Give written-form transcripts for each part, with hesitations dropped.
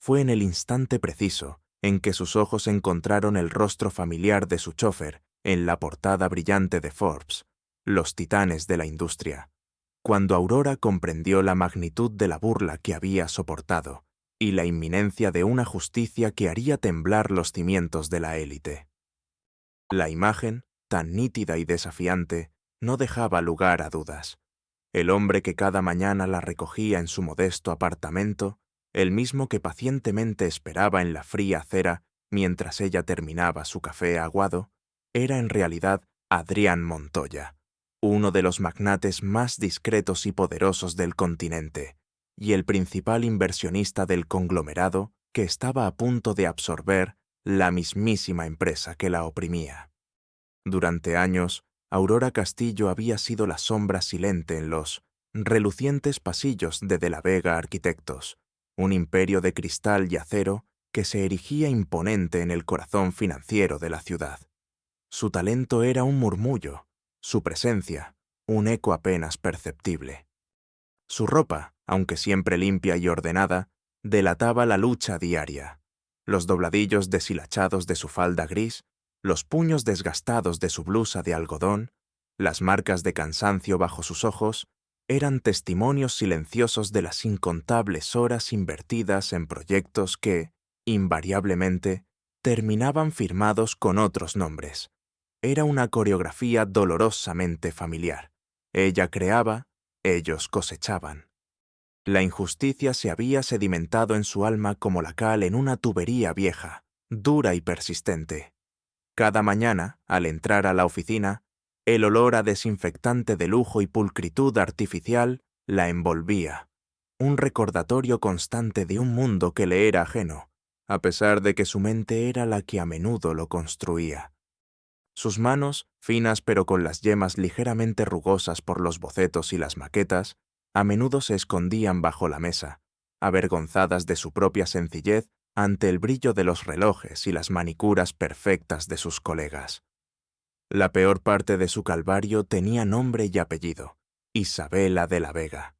fue en el instante preciso en que sus ojos encontraron el rostro familiar de su chofer en la portada brillante de Forbes, los titanes de la industria, cuando Aurora comprendió la magnitud de la burla que había soportado y la inminencia de una justicia que haría temblar los cimientos de la élite. La imagen, tan nítida y desafiante, no dejaba lugar a dudas. El hombre que cada mañana la recogía en su modesto apartamento, el mismo que pacientemente esperaba en la fría acera mientras ella terminaba su café aguado, era en realidad Adrián Montoya, uno de los magnates más discretos y poderosos del continente, y el principal inversionista del conglomerado que estaba a punto de absorber la mismísima empresa que la oprimía. Durante años, Aurora Castillo había sido la sombra silente en los relucientes pasillos de la Vega Arquitectos, un imperio de cristal y acero que se erigía imponente en el corazón financiero de la ciudad. Su talento era un murmullo, su presencia, un eco apenas perceptible. Su ropa, aunque siempre limpia y ordenada, delataba la lucha diaria. Los dobladillos deshilachados de su falda gris, los puños desgastados de su blusa de algodón, las marcas de cansancio bajo sus ojos, eran testimonios silenciosos de las incontables horas invertidas en proyectos que, invariablemente, terminaban firmados con otros nombres. Era una coreografía dolorosamente familiar. Ella creaba, ellos cosechaban. La injusticia se había sedimentado en su alma como la cal en una tubería vieja, dura y persistente. Cada mañana, al entrar a la oficina, el olor a desinfectante de lujo y pulcritud artificial la envolvía, un recordatorio constante de un mundo que le era ajeno, a pesar de que su mente era la que a menudo lo construía. Sus manos, finas pero con las yemas ligeramente rugosas por los bocetos y las maquetas, a menudo se escondían bajo la mesa, avergonzadas de su propia sencillez ante el brillo de los relojes y las manicuras perfectas de sus colegas. La peor parte de su calvario tenía nombre y apellido: Isabela de la Vega.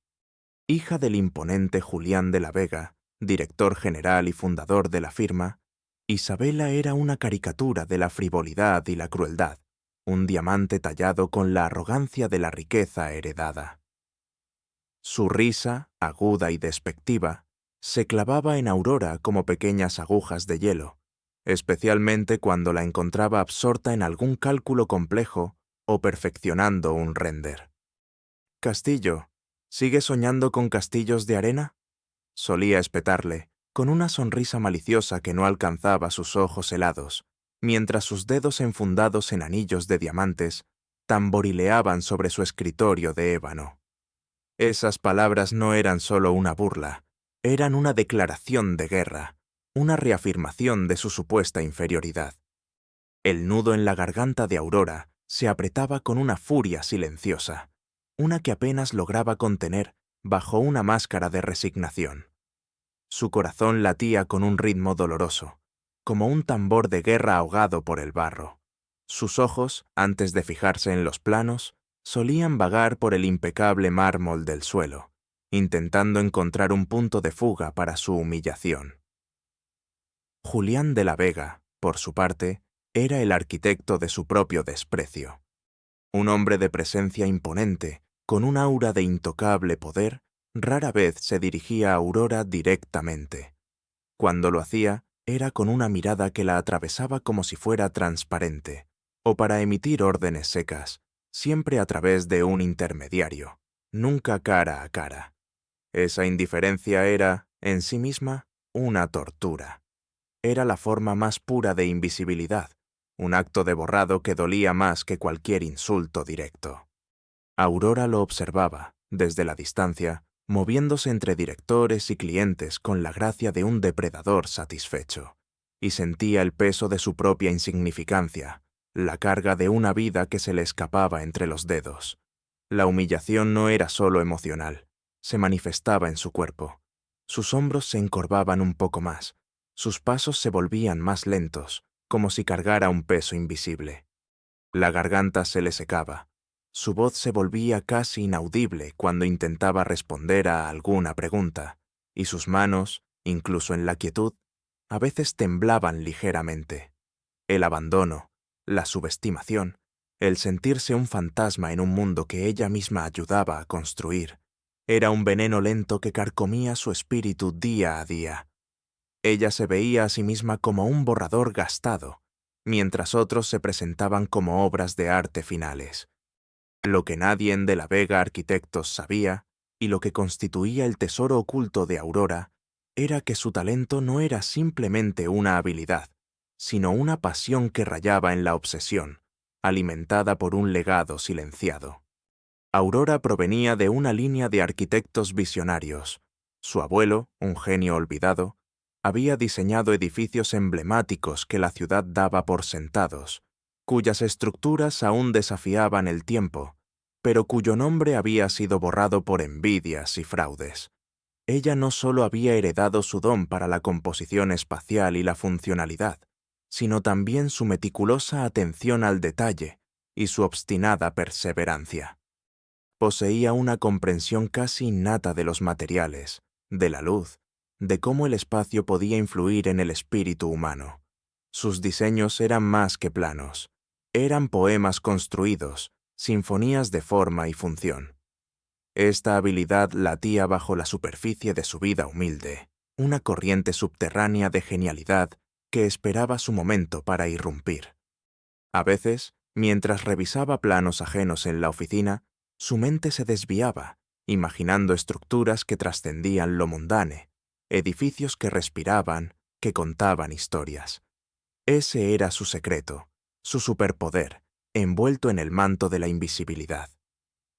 Hija del imponente Julián de la Vega, director general y fundador de la firma, Isabela era una caricatura de la frivolidad y la crueldad, un diamante tallado con la arrogancia de la riqueza heredada. Su risa, aguda y despectiva, se clavaba en Aurora como pequeñas agujas de hielo, especialmente cuando la encontraba absorta en algún cálculo complejo o perfeccionando un render. «Castillo, ¿sigues soñando con castillos de arena?», solía espetarle, con una sonrisa maliciosa que no alcanzaba sus ojos helados, mientras sus dedos enfundados en anillos de diamantes tamborileaban sobre su escritorio de ébano. Esas palabras no eran solo una burla, eran una declaración de guerra, una reafirmación de su supuesta inferioridad. El nudo en la garganta de Aurora se apretaba con una furia silenciosa, una que apenas lograba contener bajo una máscara de resignación. Su corazón latía con un ritmo doloroso, como un tambor de guerra ahogado por el barro. Sus ojos, antes de fijarse en los planos, solían vagar por el impecable mármol del suelo, intentando encontrar un punto de fuga para su humillación. Julián de la Vega, por su parte, era el arquitecto de su propio desprecio. Un hombre de presencia imponente, con un aura de intocable poder, rara vez se dirigía a Aurora directamente. Cuando lo hacía, era con una mirada que la atravesaba como si fuera transparente, o para emitir órdenes secas, siempre a través de un intermediario, nunca cara a cara. Esa indiferencia era, en sí misma, una tortura. Era la forma más pura de invisibilidad, un acto de borrado que dolía más que cualquier insulto directo. Aurora lo observaba, desde la distancia, moviéndose entre directores y clientes con la gracia de un depredador satisfecho, y sentía el peso de su propia insignificancia, la carga de una vida que se le escapaba entre los dedos. La humillación no era solo emocional, se manifestaba en su cuerpo. Sus hombros se encorvaban un poco más, sus pasos se volvían más lentos, como si cargara un peso invisible. La garganta se le secaba. Su voz se volvía casi inaudible cuando intentaba responder a alguna pregunta, y sus manos, incluso en la quietud, a veces temblaban ligeramente. El abandono, la subestimación, el sentirse un fantasma en un mundo que ella misma ayudaba a construir, era un veneno lento que carcomía su espíritu día a día. Ella se veía a sí misma como un borrador gastado, mientras otros se presentaban como obras de arte finales. Lo que nadie en De la Vega Arquitectos sabía, y lo que constituía el tesoro oculto de Aurora, era que su talento no era simplemente una habilidad, sino una pasión que rayaba en la obsesión, alimentada por un legado silenciado. Aurora provenía de una línea de arquitectos visionarios. Su abuelo, un genio olvidado, había diseñado edificios emblemáticos que la ciudad daba por sentados, cuyas estructuras aún desafiaban el tiempo, pero cuyo nombre había sido borrado por envidias y fraudes. Ella no solo había heredado su don para la composición espacial y la funcionalidad, sino también su meticulosa atención al detalle y su obstinada perseverancia. Poseía una comprensión casi innata de los materiales, de la luz, de cómo el espacio podía influir en el espíritu humano. Sus diseños eran más que planos, eran poemas construidos, sinfonías de forma y función. Esta habilidad latía bajo la superficie de su vida humilde, una corriente subterránea de genialidad que esperaba su momento para irrumpir. A veces, mientras revisaba planos ajenos en la oficina, su mente se desviaba, imaginando estructuras que trascendían lo mundane, edificios que respiraban, que contaban historias. Ese era su secreto, su superpoder, envuelto en el manto de la invisibilidad.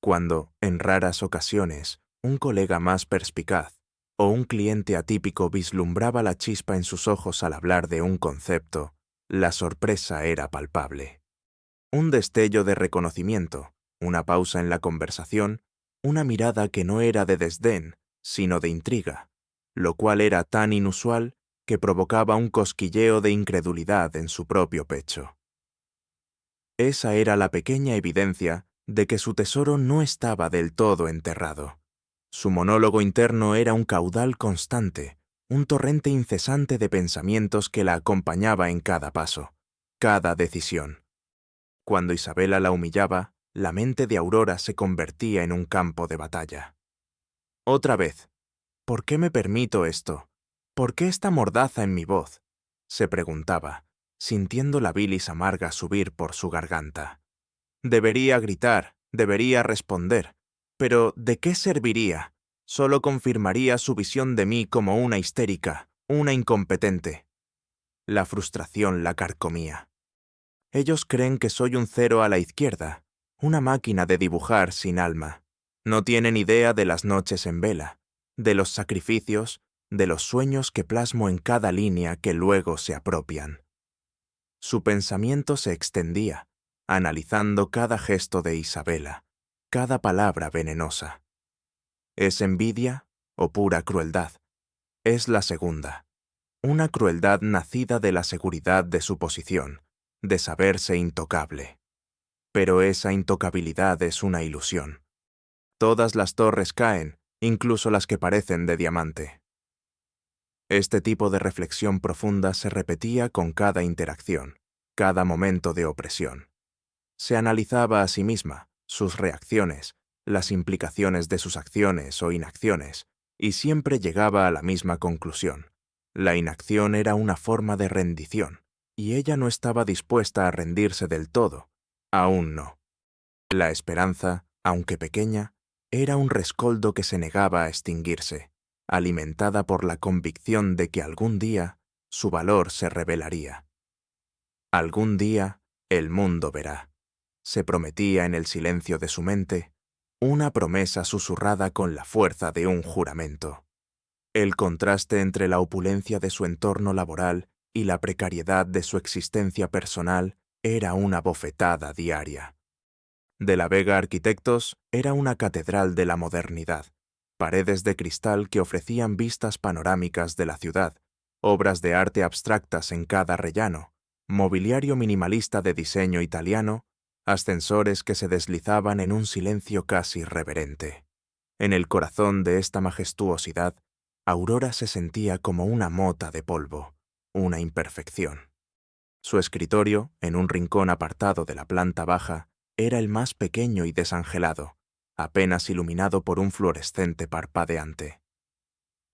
Cuando, en raras ocasiones, un colega más perspicaz o un cliente atípico vislumbraba la chispa en sus ojos al hablar de un concepto, la sorpresa era palpable. Un destello de reconocimiento, una pausa en la conversación, una mirada que no era de desdén, sino de intriga, lo cual era tan inusual que provocaba un cosquilleo de incredulidad en su propio pecho. Esa era la pequeña evidencia de que su tesoro no estaba del todo enterrado. Su monólogo interno era un caudal constante, un torrente incesante de pensamientos que la acompañaba en cada paso, cada decisión. Cuando Isabela la humillaba, la mente de Aurora se convertía en un campo de batalla. Otra vez, ¿por qué me permito esto? ¿Por qué esta mordaza en mi voz? Se preguntaba, sintiendo la bilis amarga subir por su garganta. Debería gritar, debería responder, pero ¿de qué serviría? Solo confirmaría su visión de mí como una histérica, una incompetente. La frustración la carcomía. Ellos creen que soy un cero a la izquierda, una máquina de dibujar sin alma. No tienen idea de las noches en vela, de los sacrificios, de los sueños que plasmo en cada línea que luego se apropian. Su pensamiento se extendía, analizando cada gesto de Isabela, cada palabra venenosa. ¿Es envidia o pura crueldad? Es la segunda, una crueldad nacida de la seguridad de su posición, de saberse intocable. Pero esa intocabilidad es una ilusión. Todas las torres caen, incluso las que parecen de diamante. Este tipo de reflexión profunda se repetía con cada interacción, cada momento de opresión. Se analizaba a sí misma, sus reacciones, las implicaciones de sus acciones o inacciones, y siempre llegaba a la misma conclusión. La inacción era una forma de rendición, y ella no estaba dispuesta a rendirse del todo, aún no. La esperanza, aunque pequeña, era un rescoldo que se negaba a extinguirse, alimentada por la convicción de que algún día su valor se revelaría. Algún día el mundo verá. Se prometía en el silencio de su mente, una promesa susurrada con la fuerza de un juramento. El contraste entre la opulencia de su entorno laboral y la precariedad de su existencia personal era una bofetada diaria. De la Vega Arquitectos era una catedral de la modernidad, paredes de cristal que ofrecían vistas panorámicas de la ciudad, obras de arte abstractas en cada rellano, mobiliario minimalista de diseño italiano, ascensores que se deslizaban en un silencio casi reverente. En el corazón de esta majestuosidad Aurora se sentía como una mota de polvo, una imperfección. Su escritorio, en un rincón apartado de la planta baja, era el más pequeño y desangelado, apenas iluminado por un fluorescente parpadeante.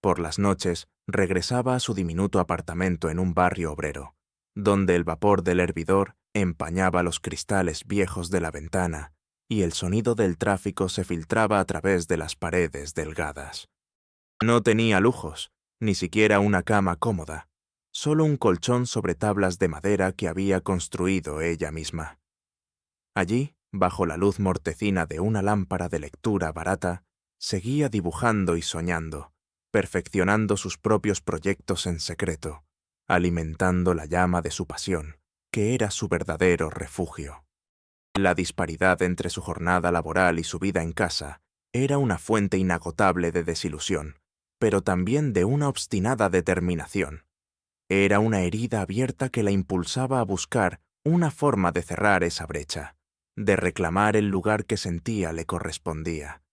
Por las noches, regresaba a su diminuto apartamento en un barrio obrero, donde el vapor del hervidor empañaba los cristales viejos de la ventana y el sonido del tráfico se filtraba a través de las paredes delgadas. No tenía lujos, ni siquiera una cama cómoda, solo un colchón sobre tablas de madera que había construido ella misma. Allí, bajo la luz mortecina de una lámpara de lectura barata, seguía dibujando y soñando, perfeccionando sus propios proyectos en secreto, alimentando la llama de su pasión, que era su verdadero refugio. La disparidad entre su jornada laboral y su vida en casa era una fuente inagotable de desilusión, pero también de una obstinada determinación. Era una herida abierta que la impulsaba a buscar una forma de cerrar esa brecha, de reclamar el lugar que sentía le correspondía.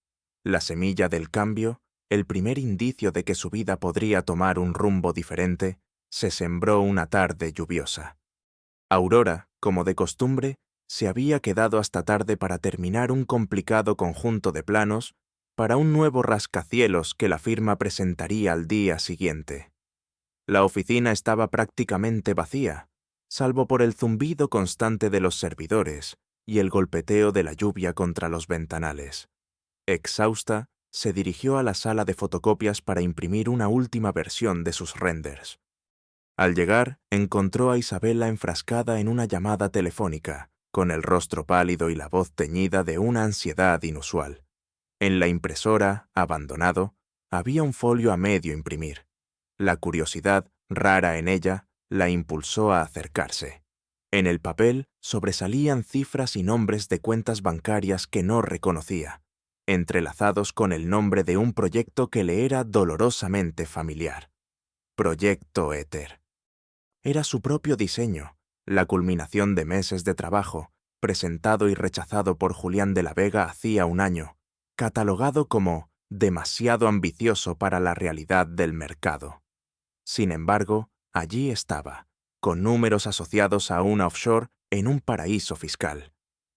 La semilla del cambio, el primer indicio de que su vida podría tomar un rumbo diferente, se sembró una tarde lluviosa. Aurora, como de costumbre, se había quedado hasta tarde para terminar un complicado conjunto de planos para un nuevo rascacielos que la firma presentaría al día siguiente. La oficina estaba prácticamente vacía, salvo por el zumbido constante de los servidores y el golpeteo de la lluvia contra los ventanales. Exhausta, se dirigió a la sala de fotocopias para imprimir una última versión de sus renders. Al llegar, encontró a Isabela enfrascada en una llamada telefónica, con el rostro pálido y la voz teñida de una ansiedad inusual. En la impresora, abandonado, había un folio a medio imprimir. La curiosidad, rara en ella, la impulsó a acercarse. En el papel sobresalían cifras y nombres de cuentas bancarias que no reconocía, entrelazados con el nombre de un proyecto que le era dolorosamente familiar. Proyecto Éter. Era su propio diseño, la culminación de meses de trabajo, presentado y rechazado por Julián de la Vega hacía un año, catalogado como demasiado ambicioso para la realidad del mercado. Sin embargo, allí estaba, con números asociados a una offshore en un paraíso fiscal.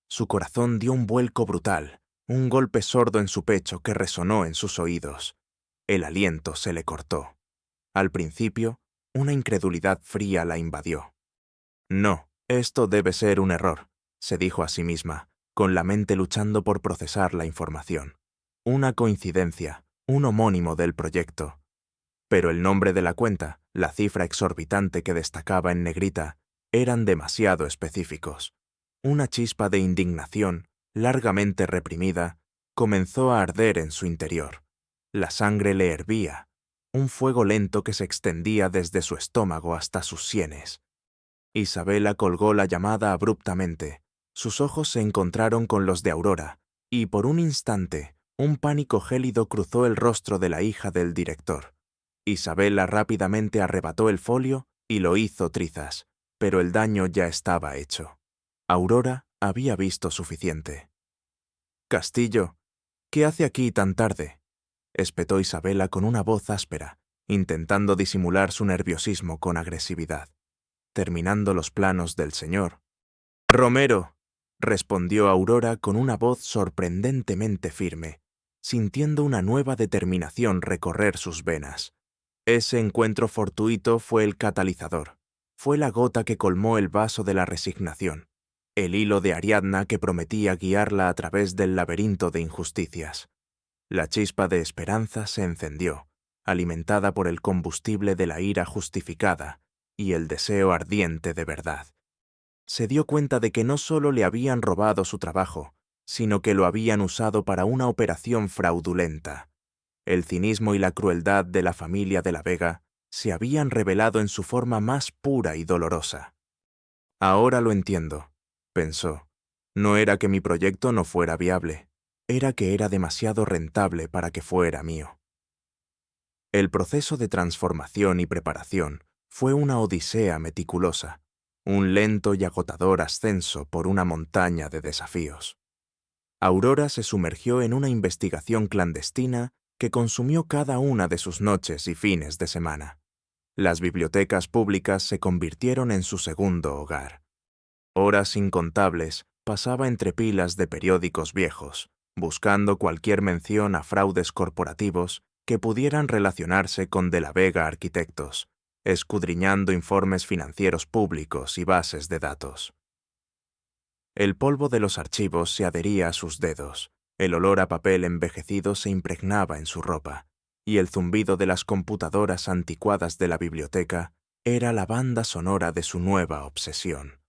Su corazón dio un vuelco brutal, un golpe sordo en su pecho que resonó en sus oídos. El aliento se le cortó. Al principio, una incredulidad fría la invadió. No, esto debe ser un error, se dijo a sí misma, con la mente luchando por procesar la información. Una coincidencia, un homónimo del proyecto. Pero el nombre de la cuenta, la cifra exorbitante que destacaba en negrita, eran demasiado específicos. Una chispa de indignación, largamente reprimida, comenzó a arder en su interior. La sangre le hervía, un fuego lento que se extendía desde su estómago hasta sus sienes. Isabela colgó la llamada abruptamente. Sus ojos se encontraron con los de Aurora, y por un instante, un pánico gélido cruzó el rostro de la hija del director. Isabela rápidamente arrebató el folio y lo hizo trizas, pero el daño ya estaba hecho. Aurora había visto suficiente. «Castillo, ¿qué hace aquí tan tarde?», espetó Isabela con una voz áspera, intentando disimular su nerviosismo con agresividad. Terminando los planos del señor. «Romero», respondió Aurora con una voz sorprendentemente firme, sintiendo una nueva determinación recorrer sus venas. Ese encuentro fortuito fue el catalizador, fue la gota que colmó el vaso de la resignación, el hilo de Ariadna que prometía guiarla a través del laberinto de injusticias. La chispa de esperanza se encendió, alimentada por el combustible de la ira justificada y el deseo ardiente de verdad. Se dio cuenta de que no solo le habían robado su trabajo, sino que lo habían usado para una operación fraudulenta. El cinismo y la crueldad de la familia de la Vega se habían revelado en su forma más pura y dolorosa. «Ahora lo entiendo», pensó. «No era que mi proyecto no fuera viable, era que era demasiado rentable para que fuera mío». El proceso de transformación y preparación fue una odisea meticulosa, un lento y agotador ascenso por una montaña de desafíos. Aurora se sumergió en una investigación clandestina que consumió cada una de sus noches y fines de semana. Las bibliotecas públicas se convirtieron en su segundo hogar. Horas incontables pasaba entre pilas de periódicos viejos, buscando cualquier mención a fraudes corporativos que pudieran relacionarse con De la Vega Arquitectos, escudriñando informes financieros públicos y bases de datos. El polvo de los archivos se adhería a sus dedos, el olor a papel envejecido se impregnaba en su ropa, y el zumbido de las computadoras anticuadas de la biblioteca era la banda sonora de su nueva obsesión.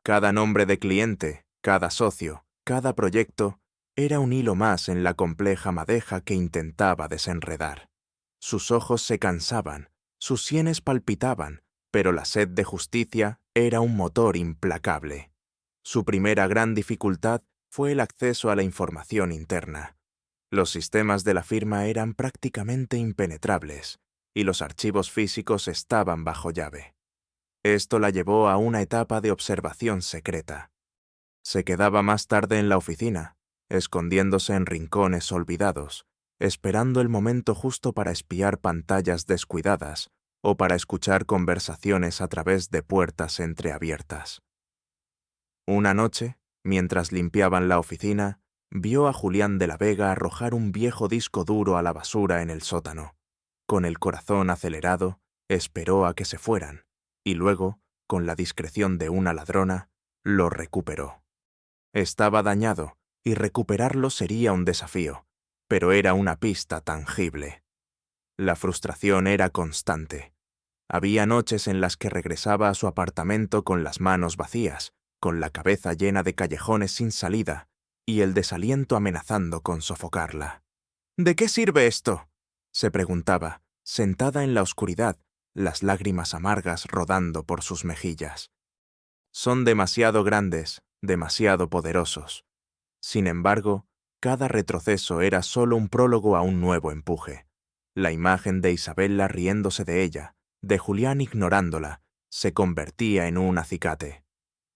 Cada nombre de cliente, cada socio, cada proyecto, era un hilo más en la compleja madeja que intentaba desenredar. Sus ojos se cansaban, sus sienes palpitaban, pero la sed de justicia era un motor implacable. Su primera gran dificultad fue el acceso a la información interna. Los sistemas de la firma eran prácticamente impenetrables, y los archivos físicos estaban bajo llave. Esto la llevó a una etapa de observación secreta. Se quedaba más tarde en la oficina, escondiéndose en rincones olvidados, esperando el momento justo para espiar pantallas descuidadas o para escuchar conversaciones a través de puertas entreabiertas. Una noche, mientras limpiaban la oficina, vio a Julián de la Vega arrojar un viejo disco duro a la basura en el sótano. Con el corazón acelerado, esperó a que se fueran, y luego, con la discreción de una ladrona, lo recuperó. Estaba dañado, y recuperarlo sería un desafío, pero era una pista tangible. La frustración era constante. Había noches en las que regresaba a su apartamento con las manos vacías, con la cabeza llena de callejones sin salida, y el desaliento amenazando con sofocarla. ¿De qué sirve esto?, se preguntaba, sentada en la oscuridad, las lágrimas amargas rodando por sus mejillas. Son demasiado grandes, demasiado poderosos. Sin embargo, cada retroceso era solo un prólogo a un nuevo empuje. La imagen de Isabella riéndose de ella, de Julián ignorándola, se convertía en un acicate.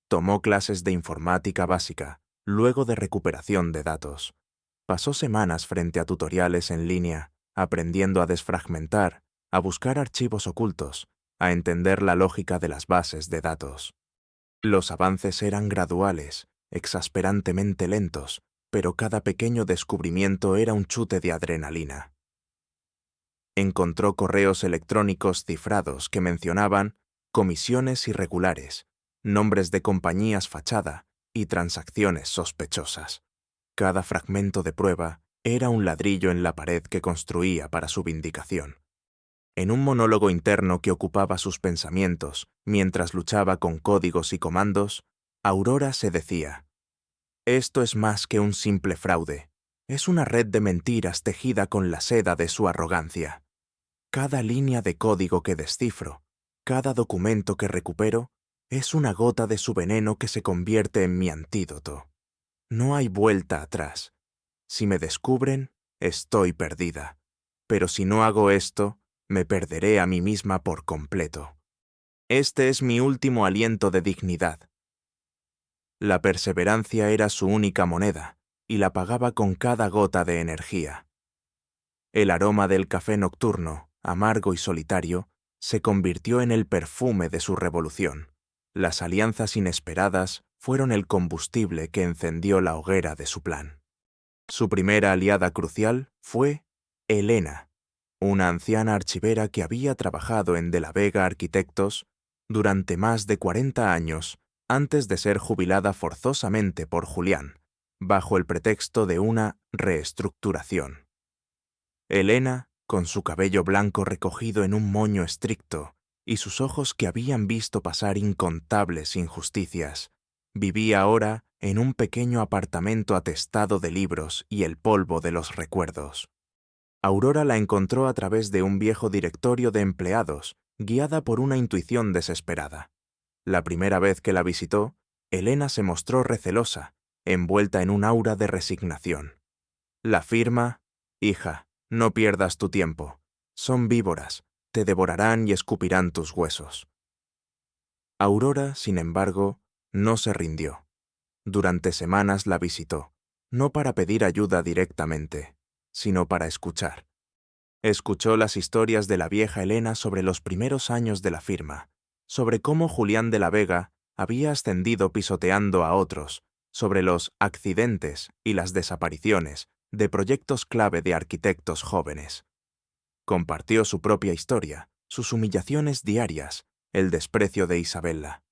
Tomó clases de informática básica, luego de recuperación de datos. Pasó semanas frente a tutoriales en línea, aprendiendo a desfragmentar, a buscar archivos ocultos, a entender la lógica de las bases de datos. Los avances eran graduales, exasperantemente lentos, pero cada pequeño descubrimiento era un chute de adrenalina. Encontró correos electrónicos cifrados que mencionaban comisiones irregulares, nombres de compañías fachada y transacciones sospechosas. Cada fragmento de prueba era un ladrillo en la pared que construía para su vindicación. En un monólogo interno que ocupaba sus pensamientos mientras luchaba con códigos y comandos, Aurora se decía: «Esto es más que un simple fraude. Es una red de mentiras tejida con la seda de su arrogancia. Cada línea de código que descifro, cada documento que recupero, es una gota de su veneno que se convierte en mi antídoto. No hay vuelta atrás. Si me descubren, estoy perdida. Pero si no hago esto, me perderé a mí misma por completo. Este es mi último aliento de dignidad». La perseverancia era su única moneda, y la pagaba con cada gota de energía. El aroma del café nocturno, amargo y solitario, se convirtió en el perfume de su revolución. Las alianzas inesperadas fueron el combustible que encendió la hoguera de su plan. Su primera aliada crucial fue Elena, una anciana archivera que había trabajado en De la Vega Arquitectos durante más de 40 años antes de ser jubilada forzosamente por Julián, bajo el pretexto de una reestructuración. Elena, con su cabello blanco recogido en un moño estricto y sus ojos que habían visto pasar incontables injusticias, vivía ahora en un pequeño apartamento atestado de libros y el polvo de los recuerdos. Aurora la encontró a través de un viejo directorio de empleados, guiada por una intuición desesperada. La primera vez que la visitó, Elena se mostró recelosa, envuelta en un aura de resignación. La firma: «Hija, no pierdas tu tiempo. Son víboras, te devorarán y escupirán tus huesos». Aurora, sin embargo, no se rindió. Durante semanas la visitó, no para pedir ayuda directamente, sino para escuchar. Escuchó las historias de la vieja Elena sobre los primeros años de la firma, sobre cómo Julián de la Vega había ascendido pisoteando a otros, sobre los accidentes y las desapariciones de proyectos clave de arquitectos jóvenes. Compartió su propia historia, sus humillaciones diarias, el desprecio de Isabella.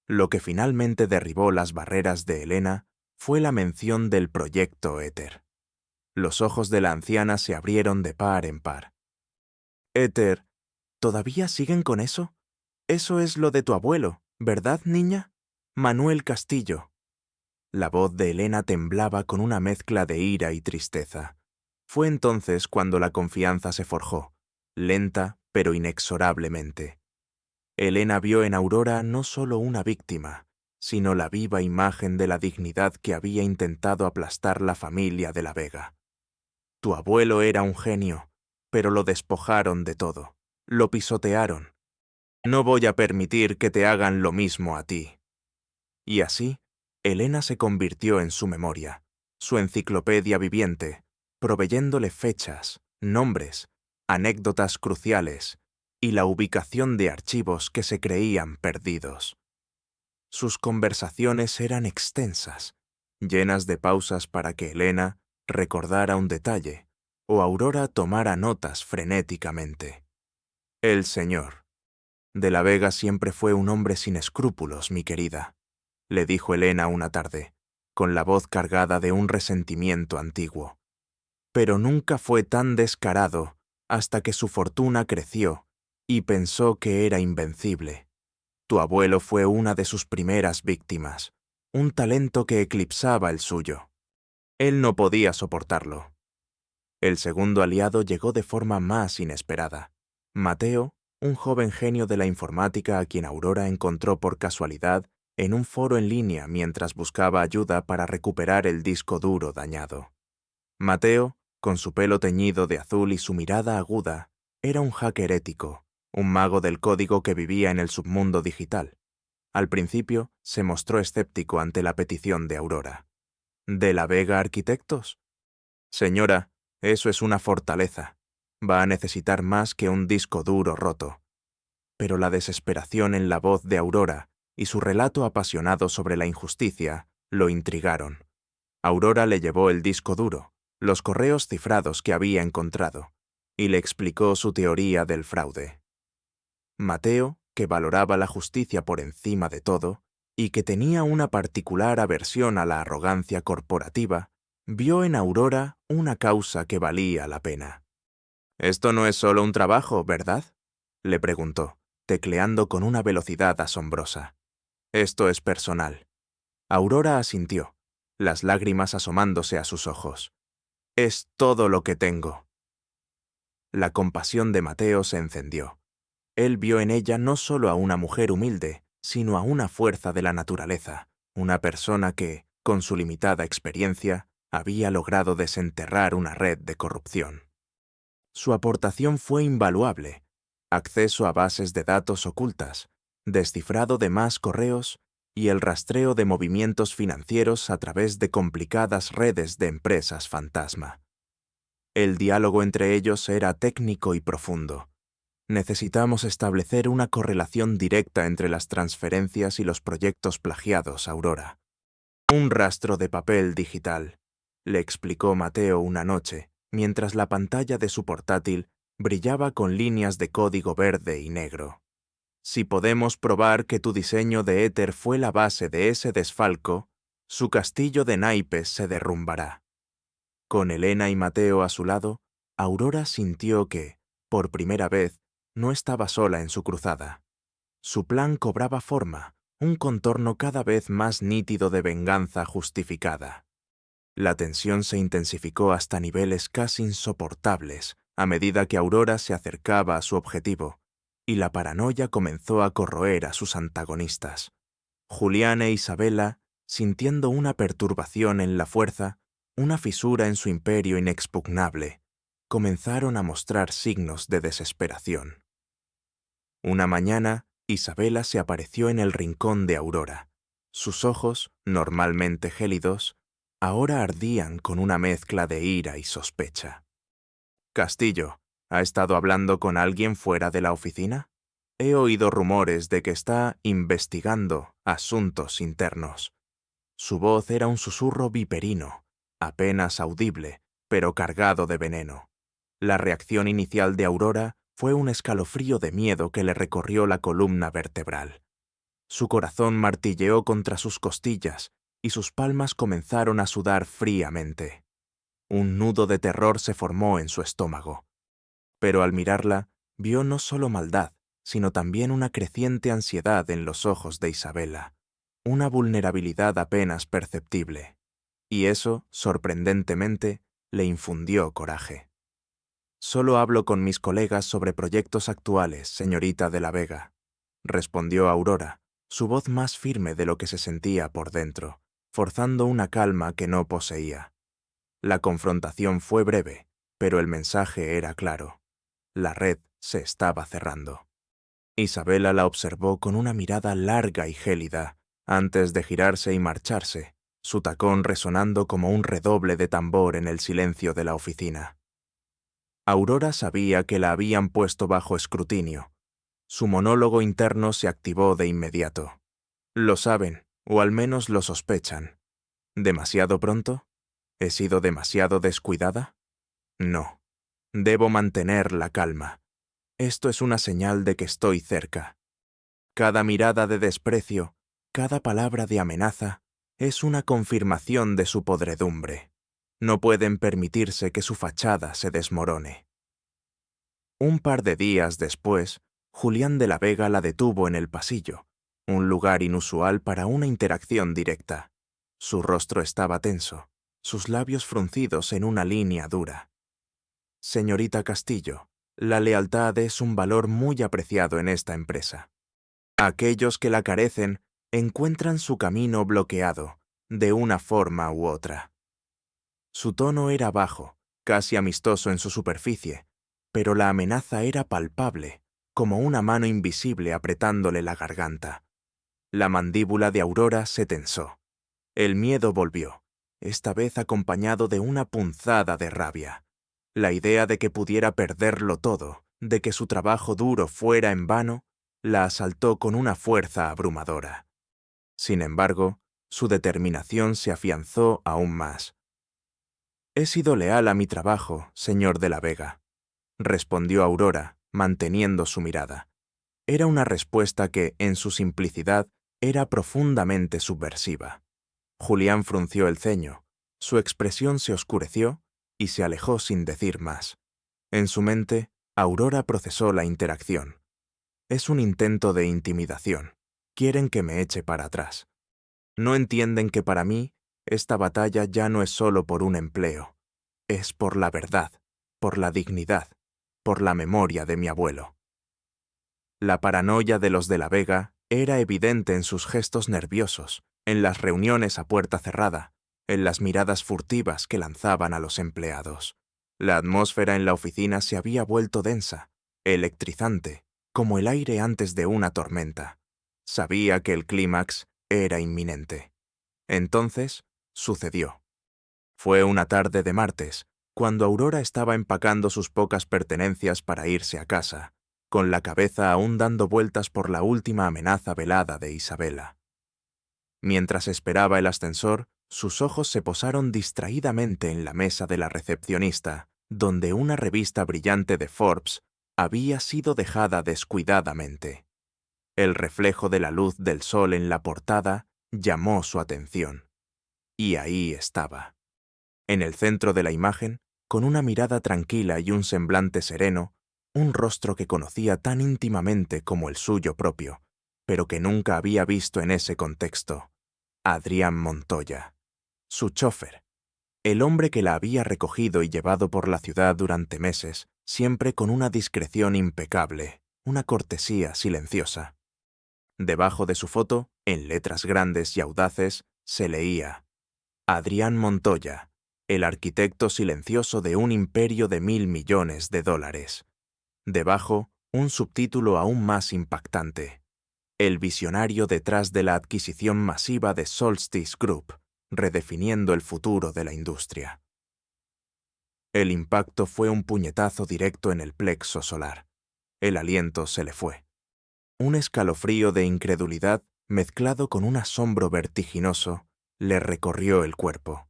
Lo que finalmente derribó las barreras de Elena fue la mención del proyecto Éter. Los ojos de la anciana se abrieron de par en par. Éter, ¿todavía siguen con eso? Eso es lo de tu abuelo, ¿verdad, niña? Manuel Castillo. La voz de Elena temblaba con una mezcla de ira y tristeza. Fue entonces cuando la confianza se forjó, lenta pero inexorablemente. Elena vio en Aurora no solo una víctima, sino la viva imagen de la dignidad que había intentado aplastar la familia de la Vega. Tu abuelo era un genio, pero lo despojaron de todo, lo pisotearon. No voy a permitir que te hagan lo mismo a ti. Y así, Elena se convirtió en su memoria, su enciclopedia viviente, proveyéndole fechas, nombres, anécdotas cruciales y la ubicación de archivos que se creían perdidos. Sus conversaciones eran extensas, llenas de pausas para que Elena recordara un detalle o Aurora tomara notas frenéticamente. El señor de la Vega siempre fue un hombre sin escrúpulos, mi querida, le dijo Elena una tarde, con la voz cargada de un resentimiento antiguo. Pero nunca fue tan descarado hasta que su fortuna creció y pensó que era invencible. Tu abuelo fue una de sus primeras víctimas, un talento que eclipsaba el suyo. Él no podía soportarlo. El segundo aliado llegó de forma más inesperada. Mateo, un joven genio de la informática a quien Aurora encontró por casualidad en un foro en línea mientras buscaba ayuda para recuperar el disco duro dañado. Mateo, con su pelo teñido de azul y su mirada aguda, era un hacker ético, un mago del código que vivía en el submundo digital. Al principio, se mostró escéptico ante la petición de Aurora. ¿De la Vega Arquitectos? Señora, eso es una fortaleza. Va a necesitar más que un disco duro roto. Pero la desesperación en la voz de Aurora y su relato apasionado sobre la injusticia lo intrigaron. Aurora le llevó el disco duro, los correos cifrados que había encontrado, y le explicó su teoría del fraude. Mateo, que valoraba la justicia por encima de todo, y que tenía una particular aversión a la arrogancia corporativa, vio en Aurora una causa que valía la pena. «Esto no es solo un trabajo, ¿verdad?», le preguntó, tecleando con una velocidad asombrosa. «Esto es personal». Aurora asintió, las lágrimas asomándose a sus ojos. «Es todo lo que tengo». La compasión de Mateo se encendió. Él vio en ella no solo a una mujer humilde, sino a una fuerza de la naturaleza, una persona que, con su limitada experiencia, había logrado desenterrar una red de corrupción. Su aportación fue invaluable: acceso a bases de datos ocultas, descifrado de más correos y el rastreo de movimientos financieros a través de complicadas redes de empresas fantasma. El diálogo entre ellos era técnico y profundo. Necesitamos establecer una correlación directa entre las transferencias y los proyectos plagiados, Aurora. Un rastro de papel digital, le explicó Mateo una noche, mientras la pantalla de su portátil brillaba con líneas de código verde y negro. Si podemos probar que tu diseño de Éter fue la base de ese desfalco, su castillo de naipes se derrumbará. Con Elena y Mateo a su lado, Aurora sintió que, por primera vez, no estaba sola en su cruzada. Su plan cobraba forma, un contorno cada vez más nítido de venganza justificada. La tensión se intensificó hasta niveles casi insoportables a medida que Aurora se acercaba a su objetivo, y la paranoia comenzó a corroer a sus antagonistas. Julián e Isabella, sintiendo una perturbación en la fuerza, una fisura en su imperio inexpugnable, comenzaron a mostrar signos de desesperación. Una mañana, Isabella se apareció en el rincón de Aurora. Sus ojos, normalmente gélidos, ahora ardían con una mezcla de ira y sospecha. «Castillo, ¿Ha estado hablando con alguien fuera de la oficina? He oído rumores de que está investigando asuntos internos. Su voz era un susurro viperino, apenas audible, pero cargado de veneno. La reacción inicial de Aurora fue un escalofrío de miedo que le recorrió la columna vertebral. Su corazón martilleó contra sus costillas y sus palmas comenzaron a sudar fríamente. Un nudo de terror se formó en su estómago. Pero al mirarla, vio no solo maldad, sino también una creciente ansiedad en los ojos de Isabela, una vulnerabilidad apenas perceptible. Y eso, sorprendentemente, le infundió coraje. «Solo hablo con mis colegas sobre proyectos actuales, señorita de la Vega», respondió Aurora, su voz más firme de lo que se sentía por dentro, forzando una calma que no poseía. La confrontación fue breve, pero el mensaje era claro. La red se estaba cerrando. Isabela la observó con una mirada larga y gélida, antes de girarse y marcharse, su tacón resonando como un redoble de tambor en el silencio de la oficina. Aurora sabía que la habían puesto bajo escrutinio. Su monólogo interno se activó de inmediato. Lo saben, o al menos lo sospechan. ¿Demasiado pronto? ¿He sido demasiado descuidada? No. Debo mantener la calma. Esto es una señal de que estoy cerca. Cada mirada de desprecio, cada palabra de amenaza, es una confirmación de su podredumbre. No pueden permitirse que su fachada se desmorone. Un par de días después, Julián de la Vega la detuvo en el pasillo, un lugar inusual para una interacción directa. Su rostro estaba tenso, sus labios fruncidos en una línea dura. «Señorita Castillo, la lealtad es un valor muy apreciado en esta empresa. Aquellos que la carecen encuentran su camino bloqueado, de una forma u otra». Su tono era bajo, casi amistoso en su superficie, pero la amenaza era palpable, como una mano invisible apretándole la garganta. La mandíbula de Aurora se tensó. El miedo volvió, esta vez acompañado de una punzada de rabia. La idea de que pudiera perderlo todo, de que su trabajo duro fuera en vano, la asaltó con una fuerza abrumadora. Sin embargo, su determinación se afianzó aún más. «He sido leal a mi trabajo, señor de la Vega», respondió Aurora, manteniendo su mirada. Era una respuesta que, en su simplicidad, era profundamente subversiva. Julián frunció el ceño, su expresión se oscureció y se alejó sin decir más. En su mente, Aurora procesó la interacción. Es un intento de intimidación. Quieren que me eche para atrás. No entienden que para mí, esta batalla ya no es solo por un empleo. Es por la verdad, por la dignidad, por la memoria de mi abuelo. La paranoia de los de la Vega era evidente en sus gestos nerviosos, en las reuniones a puerta cerrada, en las miradas furtivas que lanzaban a los empleados. La atmósfera en la oficina se había vuelto densa, electrizante, como el aire antes de una tormenta. Sabía que el clímax era inminente. Entonces, sucedió. Fue una tarde de martes, cuando Aurora estaba empacando sus pocas pertenencias para irse a casa, con la cabeza aún dando vueltas por la última amenaza velada de Isabela. Mientras esperaba el ascensor, sus ojos se posaron distraídamente en la mesa de la recepcionista, donde una revista brillante de Forbes había sido dejada descuidadamente. El reflejo de la luz del sol en la portada llamó su atención. Y ahí estaba. En el centro de la imagen, con una mirada tranquila y un semblante sereno, un rostro que conocía tan íntimamente como el suyo propio, pero que nunca había visto en ese contexto. Adrián Montoya, su chófer, el hombre que la había recogido y llevado por la ciudad durante meses, siempre con una discreción impecable, una cortesía silenciosa. Debajo de su foto, en letras grandes y audaces, se leía: Adrián Montoya, el arquitecto silencioso de un imperio de $1.000 millones. Debajo, un subtítulo aún más impactante: el visionario detrás de la adquisición masiva de Solstice Group, redefiniendo el futuro de la industria. El impacto fue un puñetazo directo en el plexo solar. El aliento se le fue. Un escalofrío de incredulidad, mezclado con un asombro vertiginoso, le recorrió el cuerpo.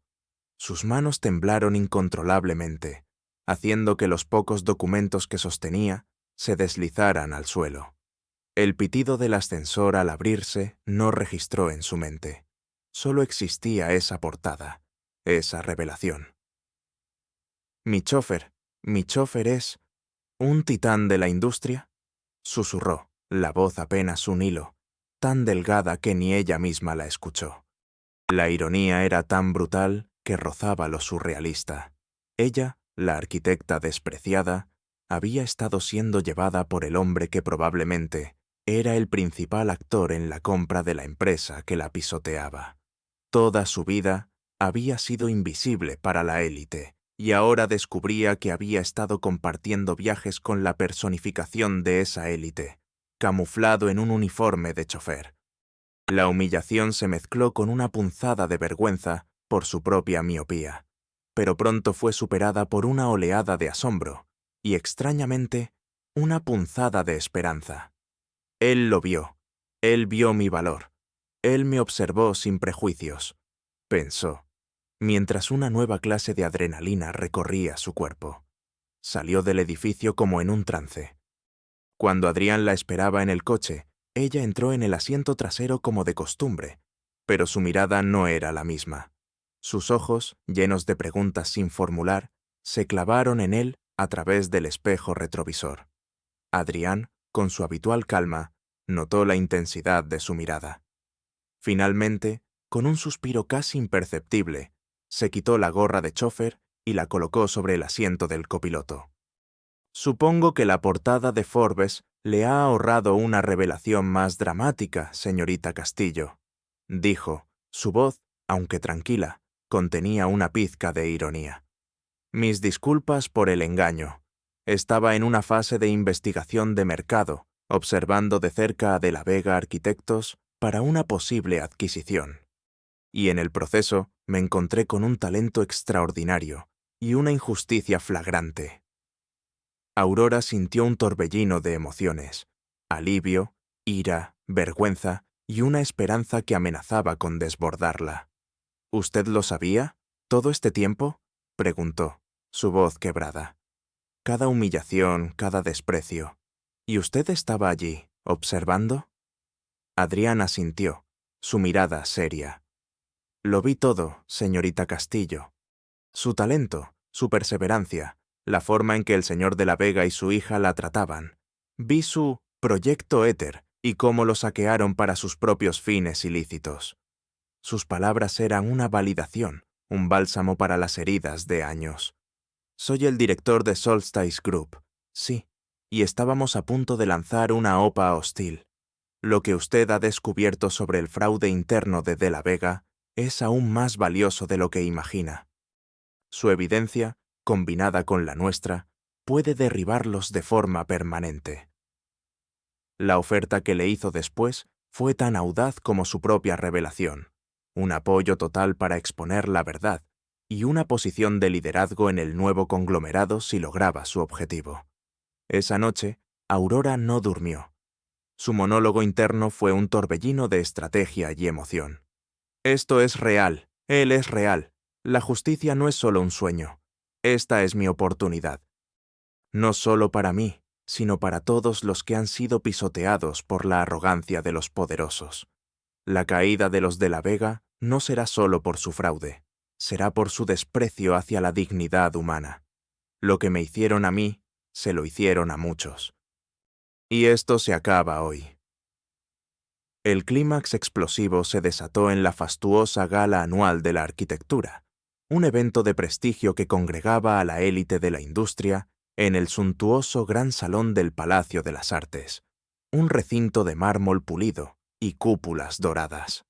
Sus manos temblaron incontrolablemente, haciendo que los pocos documentos que sostenía se deslizaran al suelo. El pitido del ascensor al abrirse no registró en su mente. Solo existía esa portada, esa revelación. Mi chofer es un titán de la industria, susurró, la voz apenas un hilo, tan delgada que ni ella misma la escuchó. La ironía era tan brutal que rozaba lo surrealista. Ella, la arquitecta despreciada, había estado siendo llevada por el hombre que probablemente era el principal actor en la compra de la empresa que la pisoteaba. Toda su vida había sido invisible para la élite, y ahora descubría que había estado compartiendo viajes con la personificación de esa élite, camuflado en un uniforme de chofer. La humillación se mezcló con una punzada de vergüenza por su propia miopía, pero pronto fue superada por una oleada de asombro y, extrañamente, una punzada de esperanza. Él lo vio. Él vio mi valor. Él me observó sin prejuicios, pensó, mientras una nueva clase de adrenalina recorría su cuerpo. Salió del edificio como en un trance. Cuando Adrián la esperaba en el coche, ella entró en el asiento trasero como de costumbre, pero su mirada no era la misma. Sus ojos, llenos de preguntas sin formular, se clavaron en él a través del espejo retrovisor. Adrián, con su habitual calma, notó la intensidad de su mirada. Finalmente, con un suspiro casi imperceptible, se quitó la gorra de chofer y la colocó sobre el asiento del copiloto. Supongo que la portada de Forbes le ha ahorrado una revelación más dramática, señorita Castillo, dijo. Su voz, aunque tranquila, contenía una pizca de ironía. Mis disculpas por el engaño. Estaba en una fase de investigación de mercado, observando de cerca a De la Vega Arquitectos para una posible adquisición. Y en el proceso me encontré con un talento extraordinario y una injusticia flagrante. Aurora sintió un torbellino de emociones, alivio, ira, vergüenza y una esperanza que amenazaba con desbordarla. ¿Usted lo sabía? ¿Todo este tiempo? Preguntó, su voz quebrada. Cada humillación, cada desprecio. ¿Y usted estaba allí, observando? Adrián asintió, su mirada seria. Lo vi todo, señorita Castillo. Su talento, su perseverancia, la forma en que el señor de la Vega y su hija la trataban. Vi su proyecto éter y cómo lo saquearon para sus propios fines ilícitos. Sus palabras eran una validación, un bálsamo para las heridas de años. Soy el director de Solstice Group, sí, y estábamos a punto de lanzar una OPA hostil. Lo que usted ha descubierto sobre el fraude interno de la Vega es aún más valioso de lo que imagina. Su evidencia, combinada con la nuestra, puede derribarlos de forma permanente. La oferta que le hizo después fue tan audaz como su propia revelación, un apoyo total para exponer la verdad y una posición de liderazgo en el nuevo conglomerado si lograba su objetivo. Esa noche, Aurora no durmió. Su monólogo interno fue un torbellino de estrategia y emoción. Esto es real, él es real. La justicia no es solo un sueño. Esta es mi oportunidad. No solo para mí, sino para todos los que han sido pisoteados por la arrogancia de los poderosos. La caída de los de la Vega no será solo por su fraude, será por su desprecio hacia la dignidad humana. Lo que me hicieron a mí, se lo hicieron a muchos. Y esto se acaba hoy. El clímax explosivo se desató en la fastuosa gala anual de la arquitectura, un evento de prestigio que congregaba a la élite de la industria en el suntuoso gran salón del Palacio de las Artes, un recinto de mármol pulido y cúpulas doradas.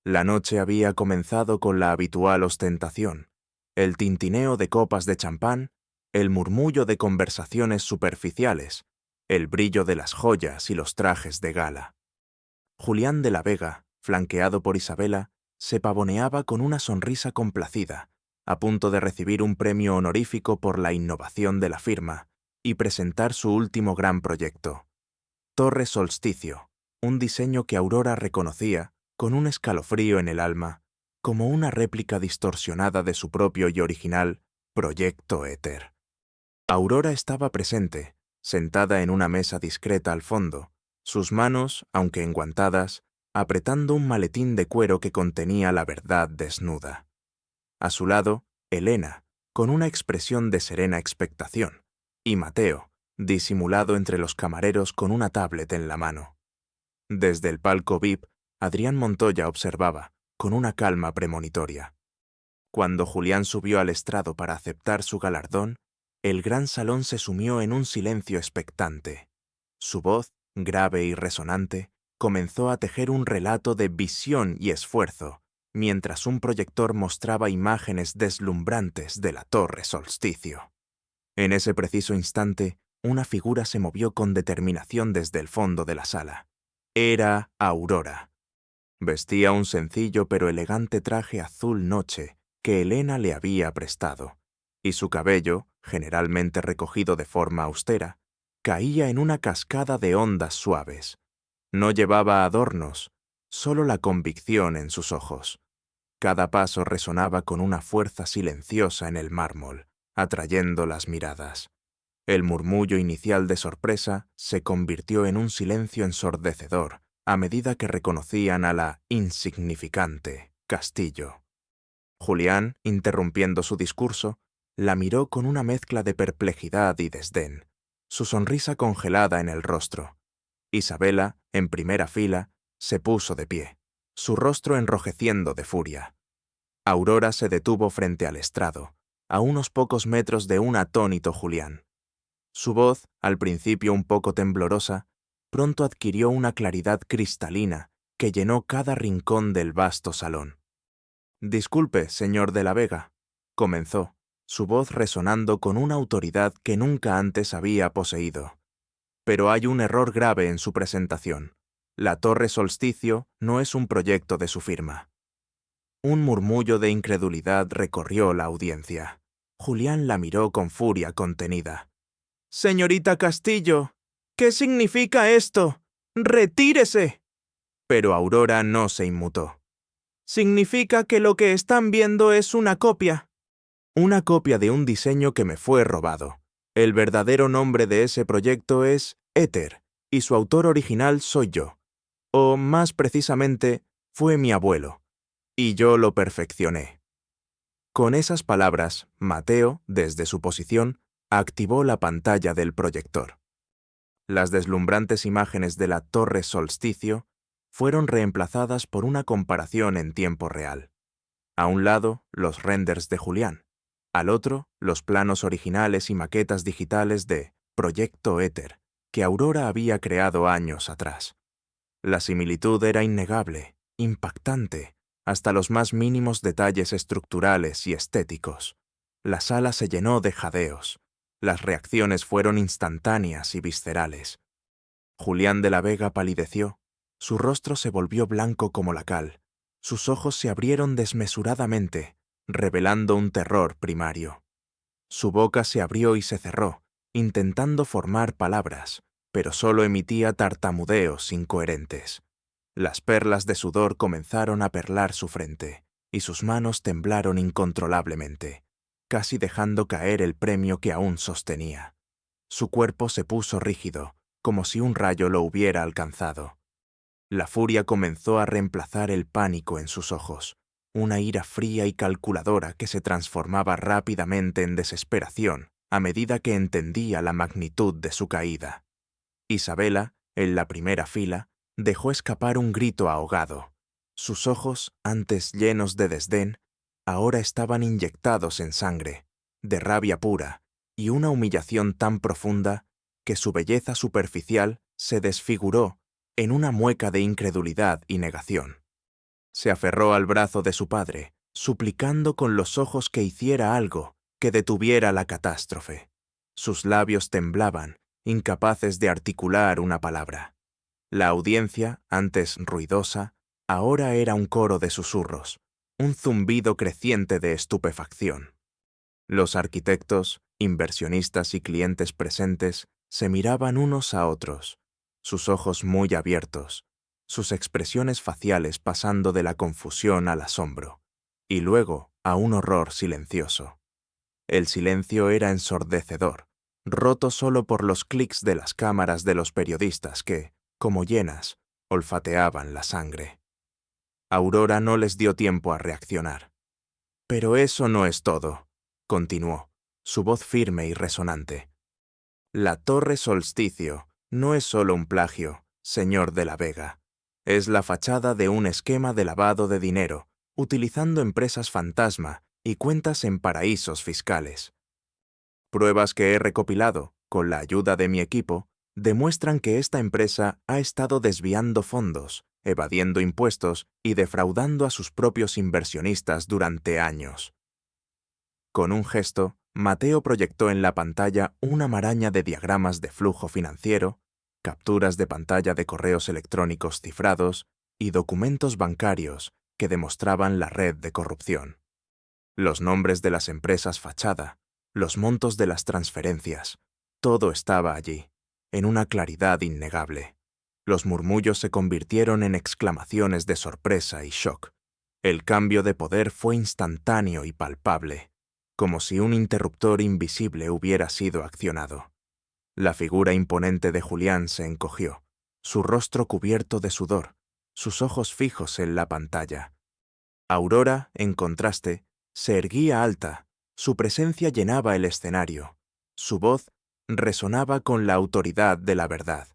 La noche había comenzado con la habitual ostentación, el tintineo de copas de champán, el murmullo de conversaciones superficiales, el brillo de las joyas y los trajes de gala. Julián de la Vega, flanqueado por Isabela, se pavoneaba con una sonrisa complacida, a punto de recibir un premio honorífico por la innovación de la firma y presentar su último gran proyecto. Torre Solsticio, un diseño que Aurora reconocía, con un escalofrío en el alma, como una réplica distorsionada de su propio y original Proyecto Éter. Aurora estaba presente, sentada en una mesa discreta al fondo, sus manos, aunque enguantadas, apretando un maletín de cuero que contenía la verdad desnuda. A su lado, Elena, con una expresión de serena expectación, y Mateo, disimulado entre los camareros con una tablet en la mano. Desde el palco VIP, Adrián Montoya observaba, con una calma premonitoria. Cuando Julián subió al estrado para aceptar su galardón, el gran salón se sumió en un silencio expectante. Su voz, grave y resonante, comenzó a tejer un relato de visión y esfuerzo, mientras un proyector mostraba imágenes deslumbrantes de la Torre Solsticio. En ese preciso instante, una figura se movió con determinación desde el fondo de la sala. Era Aurora. Vestía un sencillo pero elegante traje azul noche que Elena le había prestado, y su cabello, generalmente recogido de forma austera, caía en una cascada de ondas suaves. No llevaba adornos, solo la convicción en sus ojos. Cada paso resonaba con una fuerza silenciosa en el mármol, atrayendo las miradas. El murmullo inicial de sorpresa se convirtió en un silencio ensordecedor a medida que reconocían a la insignificante Castillo. Julián, interrumpiendo su discurso, la miró con una mezcla de perplejidad y desdén, su sonrisa congelada en el rostro. Isabela, en primera fila, se puso de pie, su rostro enrojeciendo de furia. Aurora se detuvo frente al estrado, a unos pocos metros de un atónito Julián. Su voz, al principio un poco temblorosa, pronto adquirió una claridad cristalina que llenó cada rincón del vasto salón. «Disculpe, señor de la Vega», comenzó, su voz resonando con una autoridad que nunca antes había poseído. «Pero hay un error grave en su presentación. La Torre Solsticio no es un proyecto de su firma». Un murmullo de incredulidad recorrió la audiencia. Julián la miró con furia contenida. «Señorita Castillo, ¿qué significa esto? ¡Retírese!». Pero Aurora no se inmutó. «Significa que lo que están viendo es una copia». «Una copia de un diseño que me fue robado. El verdadero nombre de ese proyecto es Éter, y su autor original soy yo. O, más precisamente, fue mi abuelo. Y yo lo perfeccioné». Con esas palabras, Mateo, desde su posición, activó la pantalla del proyector. Las deslumbrantes imágenes de la Torre Solsticio fueron reemplazadas por una comparación en tiempo real. A un lado, los renders de Julián. Al otro, los planos originales y maquetas digitales de Proyecto Éter, que Aurora había creado años atrás. La similitud era innegable, impactante, hasta los más mínimos detalles estructurales y estéticos. La sala se llenó de jadeos. Las reacciones fueron instantáneas y viscerales. Julián de la Vega palideció, su rostro se volvió blanco como la cal, sus ojos se abrieron desmesuradamente, revelando un terror primario. Su boca se abrió y se cerró, intentando formar palabras, pero solo emitía tartamudeos incoherentes. Las perlas de sudor comenzaron a perlar su frente, y sus manos temblaron incontrolablemente, casi dejando caer el premio que aún sostenía. Su cuerpo se puso rígido, como si un rayo lo hubiera alcanzado. La furia comenzó a reemplazar el pánico en sus ojos, una ira fría y calculadora que se transformaba rápidamente en desesperación a medida que entendía la magnitud de su caída. Isabela, en la primera fila, dejó escapar un grito ahogado. Sus ojos, antes llenos de desdén, ahora estaban inyectados en sangre, de rabia pura, y una humillación tan profunda que su belleza superficial se desfiguró en una mueca de incredulidad y negación. Se aferró al brazo de su padre, suplicando con los ojos que hiciera algo que detuviera la catástrofe. Sus labios temblaban, incapaces de articular una palabra. La audiencia, antes ruidosa, ahora era un coro de susurros, un zumbido creciente de estupefacción. Los arquitectos, inversionistas y clientes presentes se miraban unos a otros, sus ojos muy abiertos, sus expresiones faciales pasando de la confusión al asombro, y luego a un horror silencioso. El silencio era ensordecedor, roto solo por los clics de las cámaras de los periodistas que, como hienas, olfateaban la sangre. Aurora no les dio tiempo a reaccionar. Pero eso no es todo, continuó, su voz firme y resonante. La Torre Solsticio no es solo un plagio, señor de la Vega. Es la fachada de un esquema de lavado de dinero, utilizando empresas fantasma y cuentas en paraísos fiscales. Pruebas que he recopilado, con la ayuda de mi equipo, demuestran que esta empresa ha estado desviando fondos, evadiendo impuestos y defraudando a sus propios inversionistas durante años. Con un gesto, Mateo proyectó en la pantalla una maraña de diagramas de flujo financiero, capturas de pantalla de correos electrónicos cifrados y documentos bancarios que demostraban la red de corrupción. Los nombres de las empresas fachada, los montos de las transferencias, todo estaba allí, en una claridad innegable. Los murmullos se convirtieron en exclamaciones de sorpresa y shock. El cambio de poder fue instantáneo y palpable, como si un interruptor invisible hubiera sido accionado. La figura imponente de Julián se encogió, su rostro cubierto de sudor, sus ojos fijos en la pantalla. Aurora, en contraste, se erguía alta, su presencia llenaba el escenario, su voz resonaba con la autoridad de la verdad.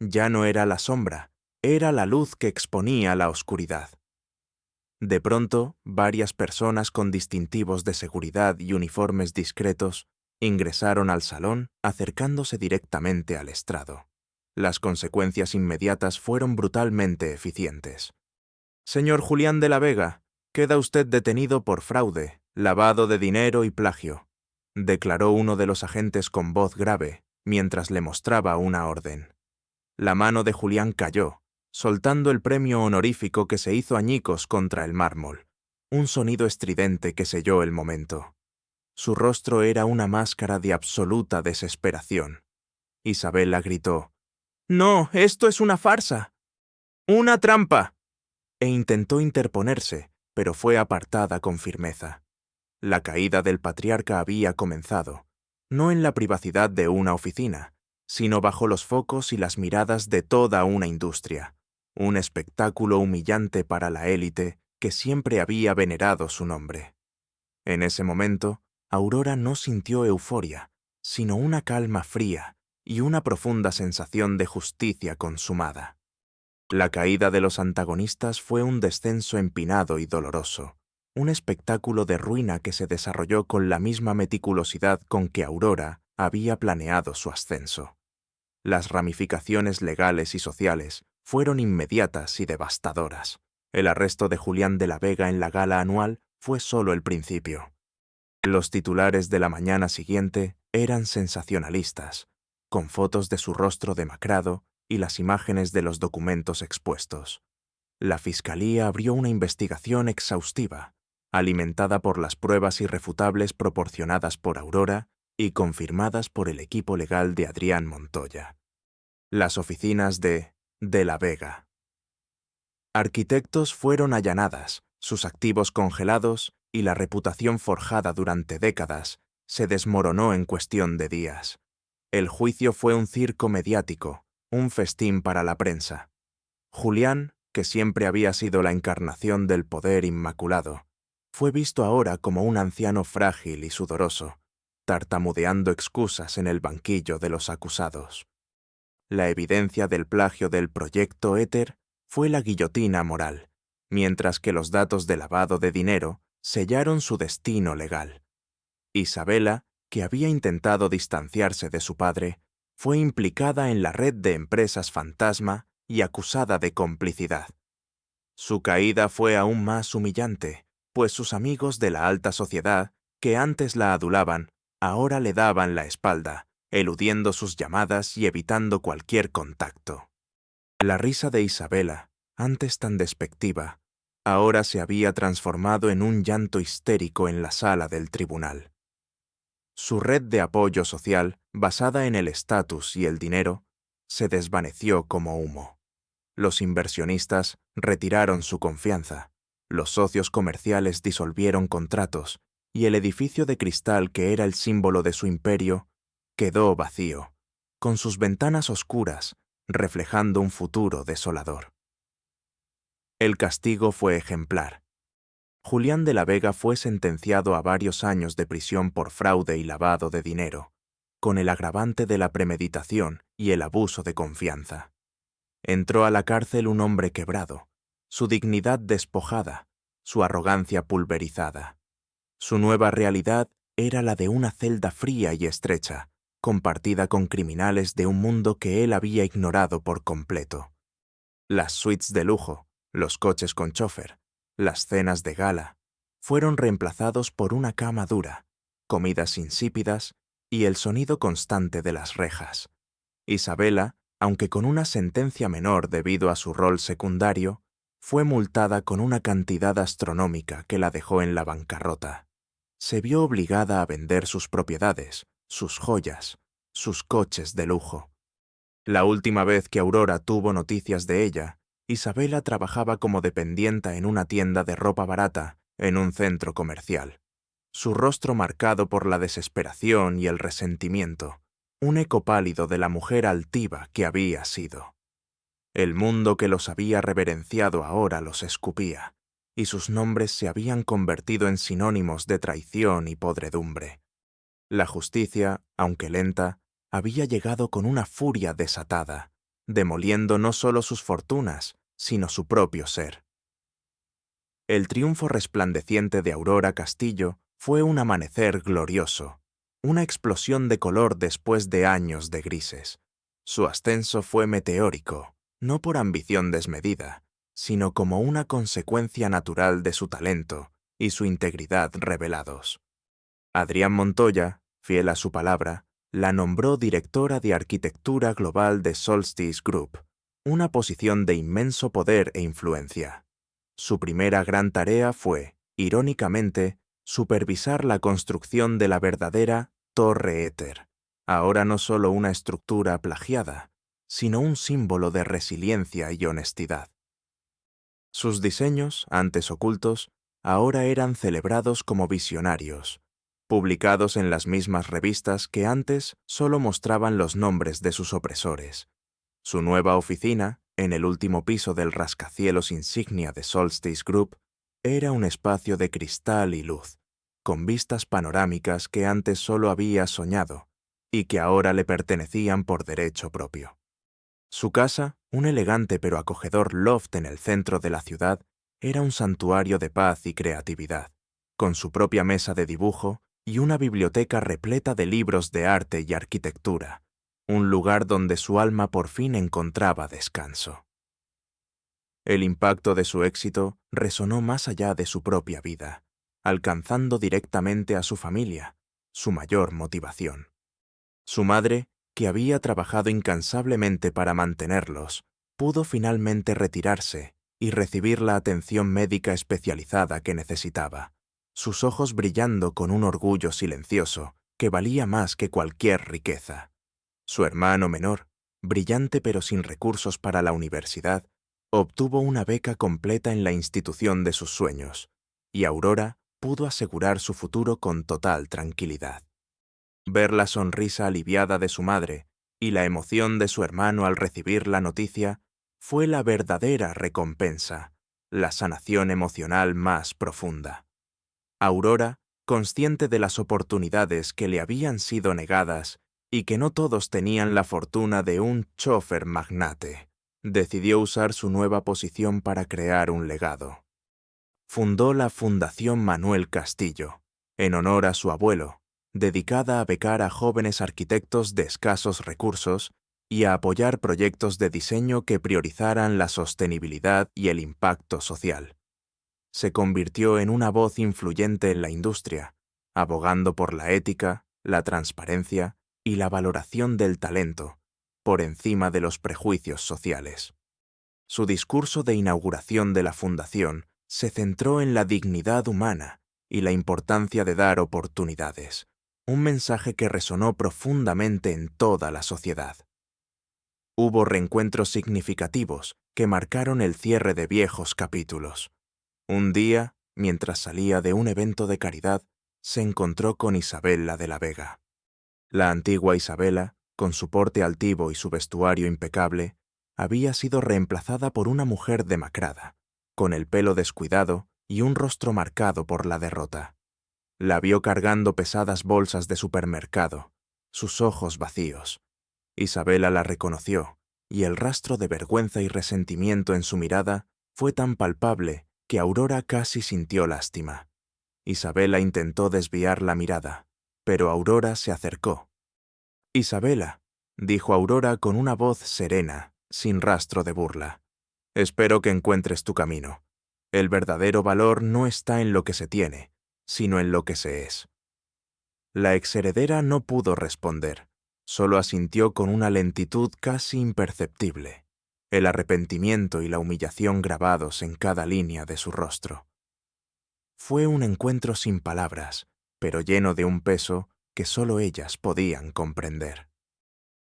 Ya no era la sombra, era la luz que exponía la oscuridad. De pronto, varias personas con distintivos de seguridad y uniformes discretos ingresaron al salón acercándose directamente al estrado. Las consecuencias inmediatas fueron brutalmente eficientes. Señor Julián de la Vega, queda usted detenido por fraude, lavado de dinero y plagio, declaró uno de los agentes con voz grave, mientras le mostraba una orden. La mano de Julián cayó, soltando el premio honorífico que se hizo añicos contra el mármol, un sonido estridente que selló el momento. Su rostro era una máscara de absoluta desesperación. Isabela gritó: «¡No, esto es una farsa! ¡Una trampa!» e intentó interponerse, pero fue apartada con firmeza. La caída del patriarca había comenzado, no en la privacidad de una oficina, sino bajo los focos y las miradas de toda una industria, un espectáculo humillante para la élite que siempre había venerado su nombre. En ese momento, Aurora no sintió euforia, sino una calma fría y una profunda sensación de justicia consumada. La caída de los antagonistas fue un descenso empinado y doloroso, un espectáculo de ruina que se desarrolló con la misma meticulosidad con que Aurora había planeado su ascenso. Las ramificaciones legales y sociales fueron inmediatas y devastadoras. El arresto de Julián de la Vega en la gala anual fue solo el principio. Los titulares de la mañana siguiente eran sensacionalistas, con fotos de su rostro demacrado y las imágenes de los documentos expuestos. La Fiscalía abrió una investigación exhaustiva, alimentada por las pruebas irrefutables proporcionadas por Aurora y confirmadas por el equipo legal de Adrián Montoya. Las oficinas de la Vega. Arquitectos fueron allanadas, sus activos congelados y la reputación forjada durante décadas se desmoronó en cuestión de días. El juicio fue un circo mediático, un festín para la prensa. Julián, que siempre había sido la encarnación del poder inmaculado, fue visto ahora como un anciano frágil y sudoroso, tartamudeando excusas en el banquillo de los acusados. La evidencia del plagio del proyecto Éter fue la guillotina moral, mientras que los datos de lavado de dinero sellaron su destino legal. Isabela, que había intentado distanciarse de su padre, fue implicada en la red de empresas fantasma y acusada de complicidad. Su caída fue aún más humillante, pues sus amigos de la alta sociedad, que antes la adulaban, ahora le daban la espalda, eludiendo sus llamadas y evitando cualquier contacto. La risa de Isabela, antes tan despectiva, ahora se había transformado en un llanto histérico en la sala del tribunal. Su red de apoyo social, basada en el estatus y el dinero, se desvaneció como humo. Los inversionistas retiraron su confianza, los socios comerciales disolvieron contratos y el edificio de cristal que era el símbolo de su imperio quedó vacío, con sus ventanas oscuras, reflejando un futuro desolador. El castigo fue ejemplar. Julián de la Vega fue sentenciado a varios años de prisión por fraude y lavado de dinero, con el agravante de la premeditación y el abuso de confianza. Entró a la cárcel un hombre quebrado, su dignidad despojada, su arrogancia pulverizada. Su nueva realidad era la de una celda fría y estrecha, compartida con criminales de un mundo que él había ignorado por completo. Las suites de lujo, los coches con chófer, las cenas de gala, fueron reemplazados por una cama dura, comidas insípidas y el sonido constante de las rejas. Isabela, aunque con una sentencia menor debido a su rol secundario, fue multada con una cantidad astronómica que la dejó en la bancarrota. Se vio obligada a vender sus propiedades, sus joyas, sus coches de lujo. La última vez que Aurora tuvo noticias de ella, Isabela trabajaba como dependienta en una tienda de ropa barata en un centro comercial. Su rostro marcado por la desesperación y el resentimiento, un eco pálido de la mujer altiva que había sido. El mundo que los había reverenciado ahora los escupía, y sus nombres se habían convertido en sinónimos de traición y podredumbre. La justicia, aunque lenta, había llegado con una furia desatada, demoliendo no solo sus fortunas, sino su propio ser. El triunfo resplandeciente de Aurora Castillo fue un amanecer glorioso, una explosión de color después de años de grises. Su ascenso fue meteórico, no por ambición desmedida, sino como una consecuencia natural de su talento y su integridad revelados. Adrián Montoya, fiel a su palabra, la nombró directora de Arquitectura Global de Solstice Group, una posición de inmenso poder e influencia. Su primera gran tarea fue, irónicamente, supervisar la construcción de la verdadera Torre Éter, ahora no solo una estructura plagiada, sino un símbolo de resiliencia y honestidad. Sus diseños, antes ocultos, ahora eran celebrados como visionarios, publicados en las mismas revistas que antes solo mostraban los nombres de sus opresores. Su nueva oficina, en el último piso del rascacielos insignia de Solstice Group, era un espacio de cristal y luz, con vistas panorámicas que antes solo había soñado y que ahora le pertenecían por derecho propio. Su casa, un elegante pero acogedor loft en el centro de la ciudad, era un santuario de paz y creatividad, con su propia mesa de dibujo y una biblioteca repleta de libros de arte y arquitectura, un lugar donde su alma por fin encontraba descanso. El impacto de su éxito resonó más allá de su propia vida, alcanzando directamente a su familia, su mayor motivación. Su madre, que había trabajado incansablemente para mantenerlos, pudo finalmente retirarse y recibir la atención médica especializada que necesitaba, sus ojos brillando con un orgullo silencioso que valía más que cualquier riqueza. Su hermano menor, brillante pero sin recursos para la universidad, obtuvo una beca completa en la institución de sus sueños, y Aurora pudo asegurar su futuro con total tranquilidad. Ver la sonrisa aliviada de su madre y la emoción de su hermano al recibir la noticia fue la verdadera recompensa, la sanación emocional más profunda. Aurora, consciente de las oportunidades que le habían sido negadas y que no todos tenían la fortuna de un chófer magnate, decidió usar su nueva posición para crear un legado. Fundó la Fundación Manuel Castillo, en honor a su abuelo, dedicada a becar a jóvenes arquitectos de escasos recursos y a apoyar proyectos de diseño que priorizaran la sostenibilidad y el impacto social. Se convirtió en una voz influyente en la industria, abogando por la ética, la transparencia y la valoración del talento, por encima de los prejuicios sociales. Su discurso de inauguración de la fundación se centró en la dignidad humana y la importancia de dar oportunidades, un mensaje que resonó profundamente en toda la sociedad. Hubo reencuentros significativos que marcaron el cierre de viejos capítulos. Un día, mientras salía de un evento de caridad, se encontró con Isabela de la Vega. La antigua Isabela, con su porte altivo y su vestuario impecable, había sido reemplazada por una mujer demacrada, con el pelo descuidado y un rostro marcado por la derrota. La vio cargando pesadas bolsas de supermercado, sus ojos vacíos. Isabela la reconoció, y el rastro de vergüenza y resentimiento en su mirada fue tan palpable que Aurora casi sintió lástima. Isabela intentó desviar la mirada, pero Aurora se acercó. «Isabela», dijo Aurora con una voz serena, sin rastro de burla, «espero que encuentres tu camino. El verdadero valor no está en lo que se tiene, sino en lo que se es». La exheredera no pudo responder, solo asintió con una lentitud casi imperceptible, el arrepentimiento y la humillación grabados en cada línea de su rostro. Fue un encuentro sin palabras, pero lleno de un peso que solo ellas podían comprender.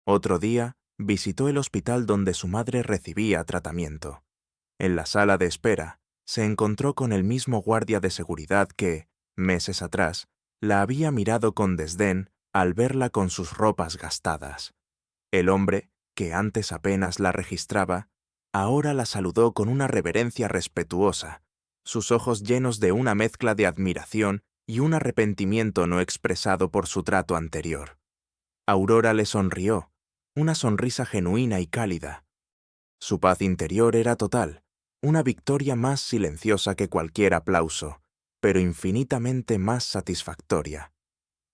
Otro día, visitó el hospital donde su madre recibía tratamiento. En la sala de espera, se encontró con el mismo guardia de seguridad que, meses atrás, la había mirado con desdén al verla con sus ropas gastadas. El hombre, que antes apenas la registraba, ahora la saludó con una reverencia respetuosa, sus ojos llenos de una mezcla de admiración y un arrepentimiento no expresado por su trato anterior. Aurora le sonrió, una sonrisa genuina y cálida. Su paz interior era total, una victoria más silenciosa que cualquier aplauso, pero infinitamente más satisfactoria.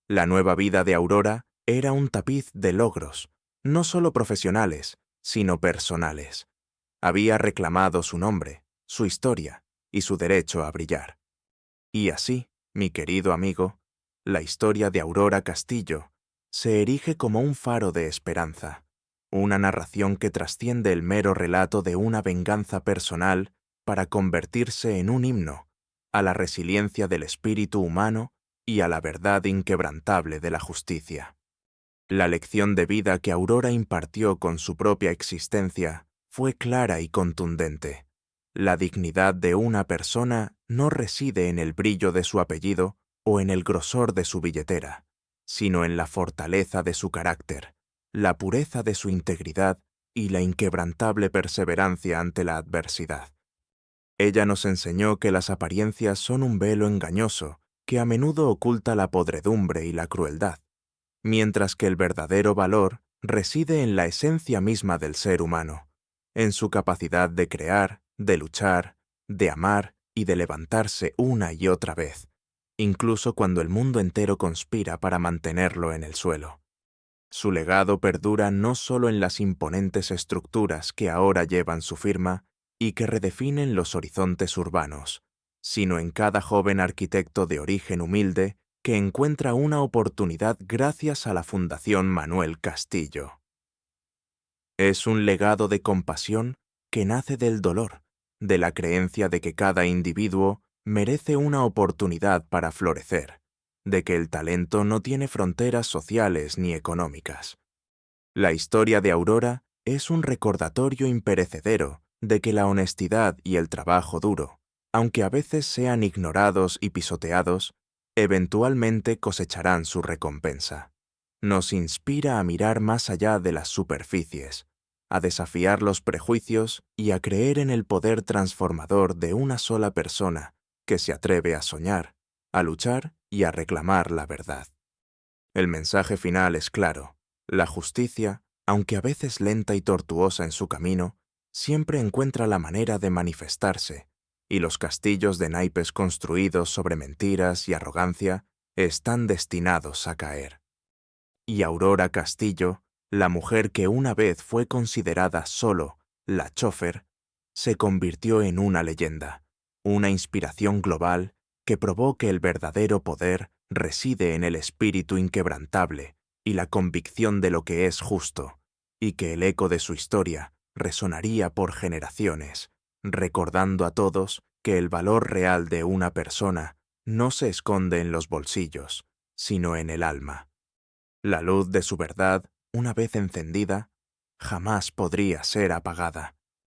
La nueva vida de Aurora era un tapiz de logros, no solo profesionales, sino personales. Había reclamado su nombre, su historia y su derecho a brillar. Y así, mi querido amigo, la historia de Aurora Castillo se erige como un faro de esperanza, una narración que trasciende el mero relato de una venganza personal para convertirse en un himno a la resiliencia del espíritu humano y a la verdad inquebrantable de la justicia. La lección de vida que Aurora impartió con su propia existencia fue clara y contundente. La dignidad de una persona no reside en el brillo de su apellido o en el grosor de su billetera, sino en la fortaleza de su carácter, la pureza de su integridad y la inquebrantable perseverancia ante la adversidad. Ella nos enseñó que las apariencias son un velo engañoso que a menudo oculta la podredumbre y la crueldad, mientras que el verdadero valor reside en la esencia misma del ser humano, en su capacidad de crear, de luchar, de amar y de levantarse una y otra vez, incluso cuando el mundo entero conspira para mantenerlo en el suelo. Su legado perdura no solo en las imponentes estructuras que ahora llevan su firma y que redefinen los horizontes urbanos, sino en cada joven arquitecto de origen humilde que encuentra una oportunidad gracias a la Fundación Manuel Castillo. Es un legado de compasión que nace del dolor, de la creencia de que cada individuo merece una oportunidad para florecer, de que el talento no tiene fronteras sociales ni económicas. La historia de Aurora es un recordatorio imperecedero de que la honestidad y el trabajo duro, aunque a veces sean ignorados y pisoteados, eventualmente cosecharán su recompensa. Nos inspira a mirar más allá de las superficies, a desafiar los prejuicios y a creer en el poder transformador de una sola persona que se atreve a soñar, a luchar y a reclamar la verdad. El mensaje final es claro: la justicia, aunque a veces lenta y tortuosa en su camino, siempre encuentra la manera de manifestarse, y los castillos de naipes construidos sobre mentiras y arrogancia están destinados a caer. Y Aurora Castillo, la mujer que una vez fue considerada solo la chófer, se convirtió en una leyenda, una inspiración global que probó que el verdadero poder reside en el espíritu inquebrantable y la convicción de lo que es justo, y que el eco de su historia resonaría por generaciones, recordando a todos que el valor real de una persona no se esconde en los bolsillos, sino en el alma. La luz de su verdad, una vez encendida, jamás podría ser apagada.